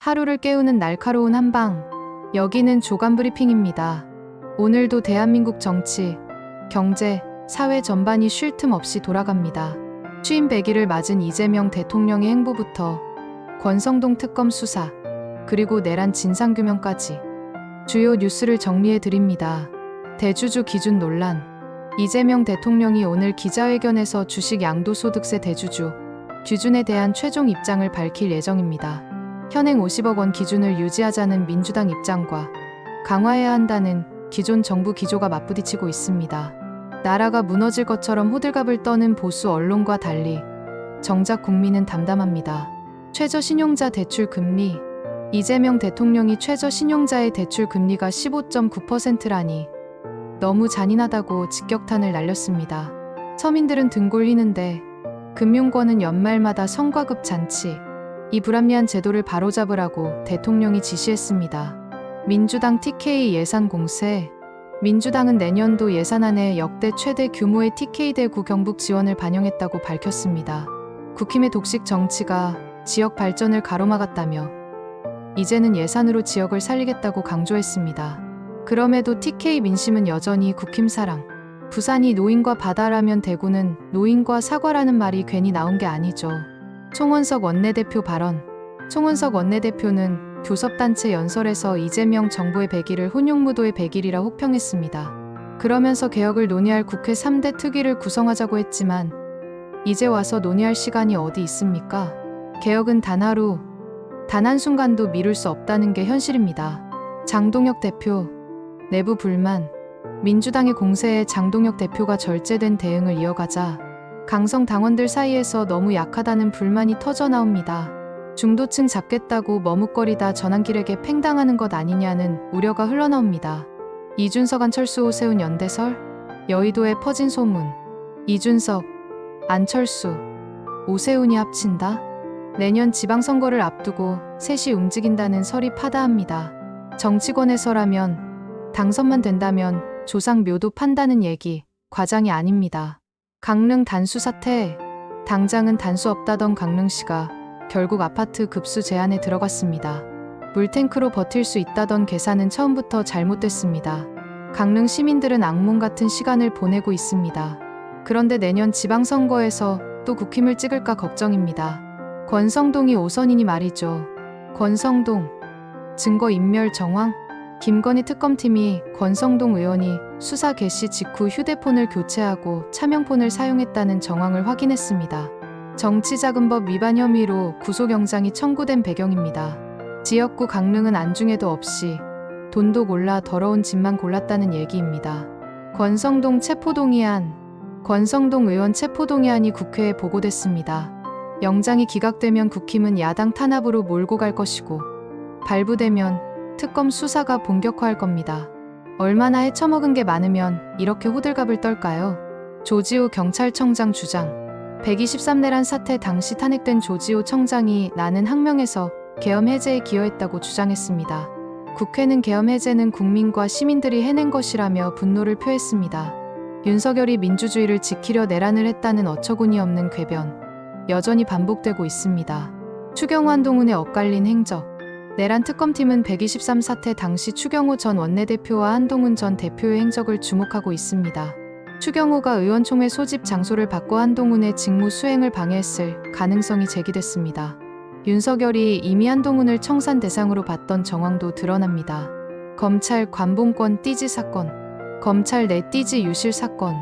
하루를 깨우는 날카로운 한방. 여기는 조간 브리핑입니다. 오늘도 대한민국 정치, 경제, 사회 전반이 쉴 틈 없이 돌아갑니다. 취임 100일을 맞은 이재명 대통령의 행보부터 권성동 특검 수사, 그리고 내란 진상규명까지 주요 뉴스를 정리해 드립니다. 대주주 기준 논란. 이재명 대통령이 오늘 기자회견에서 주식 양도소득세 대주주 기준에 대한 최종 입장을 밝힐 예정입니다. 현행 50억 원 기준을 유지하자는 민주당 입장과 강화해야 한다는 기존 정부 기조가 맞부딪히고 있습니다. 나라가 무너질 것처럼 호들갑을 떠는 보수 언론과 달리 정작 국민은 담담합니다. 최저신용자 대출 금리. 이재명 대통령이 최저신용자의 대출 금리가 15.9%라니 너무 잔인하다고 직격탄을 날렸습니다. 서민들은 등골 휘는데 금융권은 연말마다 성과급 잔치. 이 불합리한 제도를 바로잡으라고 대통령이 지시했습니다. 민주당 TK 예산 공세. 민주당은 내년도 예산안에 역대 최대 규모의 TK 대구 경북 지원을 반영했다고 밝혔습니다. 국힘의 독식 정치가 지역 발전을 가로막았다며 이제는 예산으로 지역을 살리겠다고 강조했습니다. 그럼에도 TK 민심은 여전히 국힘 사랑. 부산이 노인과 바다라면 대구는 노인과 사과라는 말이 괜히 나온 게 아니죠. 송원석 원내대표 발언. 송원석 원내대표는 교섭단체 연설에서 이재명 정부의 100일을 혼용무도의 100일이라 혹평했습니다. 그러면서 개혁을 논의할 국회 3대 특위를 구성하자고 했지만 이제 와서 논의할 시간이 어디 있습니까? 개혁은 단 하루, 단 한순간도 미룰 수 없다는 게 현실입니다. 장동혁 대표, 내부 불만. 민주당의 공세에 장동혁 대표가 절제된 대응을 이어가자 강성 당원들 사이에서 너무 약하다는 불만이 터져나옵니다. 중도층 잡겠다고 머뭇거리다 전환길에게 팽당하는 것 아니냐는 우려가 흘러나옵니다. 이준석 안철수 오세훈 연대설. 여의도에 퍼진 소문. 이준석, 안철수, 오세훈이 합친다? 내년 지방선거를 앞두고 셋이 움직인다는 설이 파다합니다. 정치권에서라면 당선만 된다면 조상묘도 판다는 얘기 과장이 아닙니다. 강릉 단수 사태. 당장은 단수 없다던 강릉시가 결국 아파트 급수 제한에 들어갔습니다. 물탱크로 버틸 수 있다던 계산은 처음부터 잘못됐습니다. 강릉 시민들은 악몽 같은 시간을 보내고 있습니다. 그런데 내년 지방선거에서 또 국힘을 찍을까 걱정입니다. 권성동이 5선이니 말이죠. 권성동, 증거인멸 정황? 김건희 특검팀이 권성동 의원이 수사 개시 직후 휴대폰을 교체하고 차명폰을 사용했다는 정황을 확인했습니다. 정치자금법 위반 혐의로 구속영장이 청구된 배경입니다. 지역구 강릉은 안중에도 없이 돈도 골라 더러운 집만 골랐다는 얘기입니다. 권성동 체포동의안. 권성동 의원 체포동의안이 국회에 보고됐습니다. 영장이 기각되면 국힘은 야당 탄압으로 몰고 갈 것이고 발부되면 특검 수사가 본격화할 겁니다. 얼마나 헤쳐먹은 게 많으면 이렇게 호들갑을 떨까요? 조지호 경찰청장 주장. 123내란 사태 당시 탄핵된 조지호 청장이 나는 항명에서 계엄 해제에 기여했다고 주장했습니다. 국회는 계엄 해제는 국민과 시민들이 해낸 것이라며 분노를 표했습니다. 윤석열이 민주주의를 지키려 내란을 했다는 어처구니 없는 궤변 여전히 반복되고 있습니다. 추경호 한동훈의 엇갈린 행적. 내란 특검팀은 123 사태 당시 추경호 전 원내대표와 한동훈 전 대표의 행적을 주목하고 있습니다. 추경호가 의원총회 소집 장소를 바꿔 한동훈의 직무 수행을 방해했을 가능성이 제기됐습니다. 윤석열이 이미 한동훈을 청산 대상으로 봤던 정황도 드러납니다. 검찰 관봉권 띠지 사건. 검찰 내 띠지 유실 사건.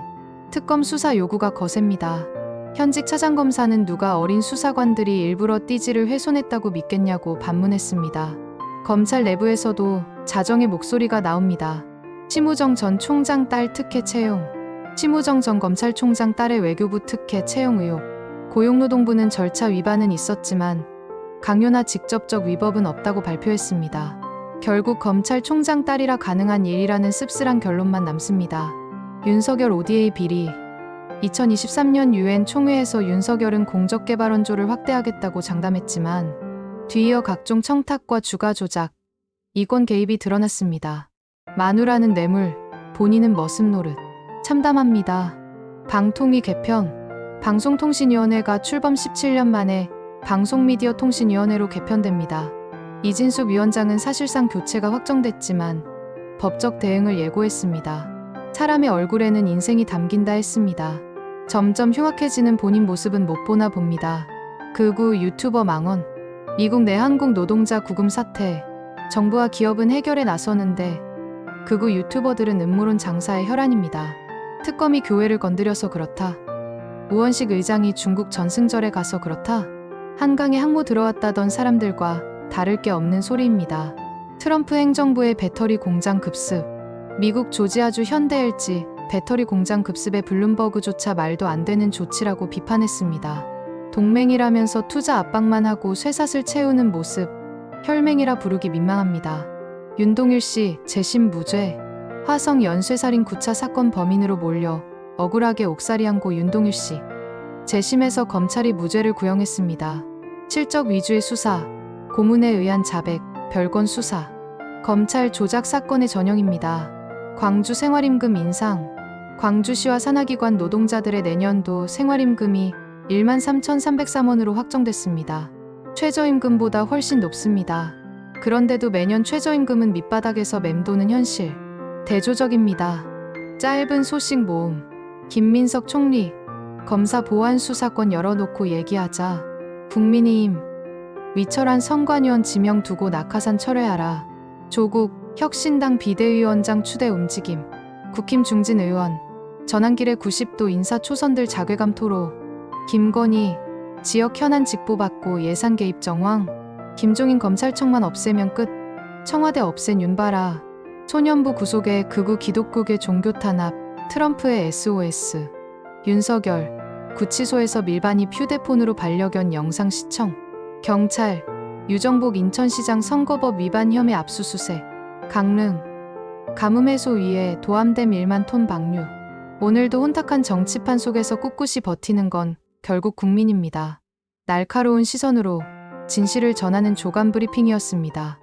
특검 수사 요구가 거셉니다. 현직 차장검사는 누가 어린 수사관들이 일부러 띠지를 훼손했다고 믿겠냐고 반문했습니다. 검찰 내부에서도 자정의 목소리가 나옵니다. 심우정 전 총장 딸 특혜 채용. 심우정 전 검찰총장 딸의 외교부 특혜 채용 의혹. 고용노동부는 절차 위반은 있었지만 강요나 직접적 위법은 없다고 발표했습니다. 결국 검찰총장 딸이라 가능한 일이라는 씁쓸한 결론만 남습니다. 윤석열 ODA 비리. 2023년 UN 총회에서 윤석열은 공적개발원조를 확대하겠다고 장담했지만 뒤이어 각종 청탁과 주가 조작, 이권 개입이 드러났습니다. 마누라는 뇌물, 본인은 머슴 노릇. 참담합니다. 방통위 개편. 방송통신위원회가 출범 17년 만에 방송미디어통신위원회로 개편됩니다. 이진숙 위원장은 사실상 교체가 확정됐지만 법적 대응을 예고했습니다. 사람의 얼굴에는 인생이 담긴다 했습니다. 점점 흉악해지는 본인 모습은 못 보나 봅니다. 극우 유튜버 망언, 미국 내 한국 노동자 구금 사태, 정부와 기업은 해결에 나서는데 극우 유튜버들은 음모론 장사의 혈안입니다. 특검이 교회를 건드려서 그렇다. 우원식 의장이 중국 전승절에 가서 그렇다. 한강에 항모 들어왔다던 사람들과 다를 게 없는 소리입니다. 트럼프 행정부의 배터리 공장 급습, 미국 조지아주 현대 LG 배터리 공장 급습에 블룸버그조차 말도 안 되는 조치라고 비판했습니다. 동맹이라면서 투자 압박만 하고 쇠사슬 채우는 모습, 혈맹이라 부르기 민망합니다. 윤동일 씨 재심 무죄, 화성 연쇄살인 9차 사건 범인으로 몰려 억울하게 옥살이한 고 윤동일 씨. 재심에서 검찰이 무죄를 구형했습니다. 실적 위주의 수사, 고문에 의한 자백, 별건 수사. 검찰 조작 사건의 전형입니다. 광주 생활임금 인상. 광주시와 산하기관 노동자들의 내년도 생활임금이 13,303원으로 확정됐습니다. 최저임금보다 훨씬 높습니다. 그런데도 매년 최저임금은 밑바닥에서 맴도는 현실. 대조적입니다. 짧은 소식 모음. 김민석 총리. 검사 보안 수사권 열어놓고 얘기하자. 국민의힘. 위철한 선관위원 지명 두고 낙하산 철회하라. 조국 혁신당 비대위원장 추대 움직임. 국힘 중진 의원. 전환길의 90도 인사 초선들 자괴감 토로. 김건희 지역 현안 직보받고 예산 개입 정황. 김종인 검찰청만 없애면 끝. 청와대 없앤 윤바라. 소년부 구속에 극우 기독교계 종교 탄압. 트럼프의 SOS. 윤석열 구치소에서 밀반입 휴대폰으로 반려견 영상 시청. 경찰 유정복 인천시장 선거법 위반 혐의 압수수색. 강릉 가뭄 해소 위해 도암댐 1만 톤 방류. 오늘도 혼탁한 정치판 속에서 꿋꿋이 버티는 건 결국 국민입니다. 날카로운 시선으로 진실을 전하는 조간 브리핑이었습니다.